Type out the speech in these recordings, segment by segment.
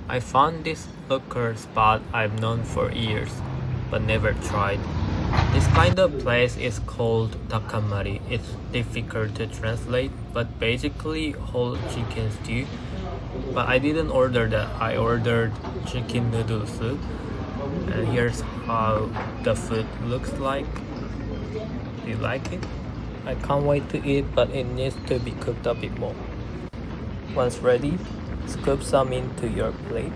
I found this local spot I've known for years, but never tried. This kind of place is called 닭한마리. It's difficult to translate, but basically whole chicken stew. But I didn't order that. I ordered chicken noodle soup. And here's how the food looks like. Do you like it? I can't wait to eat, but it needs to be cooked a bit more. Once ready, scoop some into your plate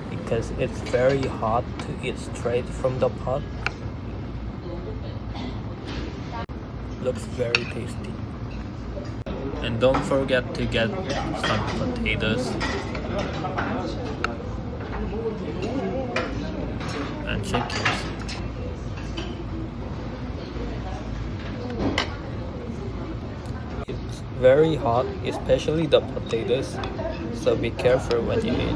because it's very hot to eat straight from the pot. Looks very tasty. And don't forget to get some potatoes and chickens. It's very hot, especially the potatoes, so be careful when you eat.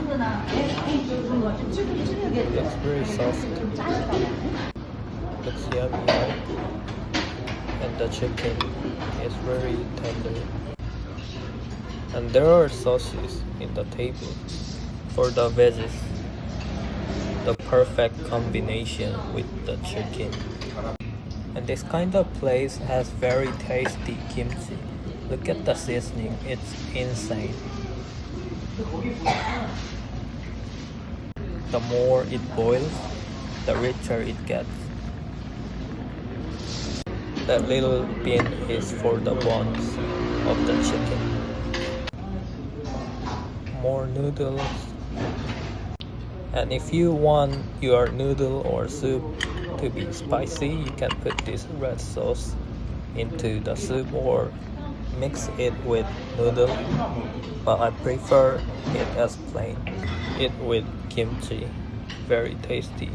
It's very soft. Looks yummy, right? And the chicken is very tender. And there are sauces in the table for the veggies. The perfect combination with the chicken. And this kind of place has very tasty kimchi. Look at the seasoning, it's insane. The more it boils, the richer it gets. That little pin is for the bones of the chicken. More noodles. And if you want your noodle or soup to be spicy, you can put this red sauce into the soup or mix it with noodle, but I prefer it as plain. Eat with kimchi. Very tasty.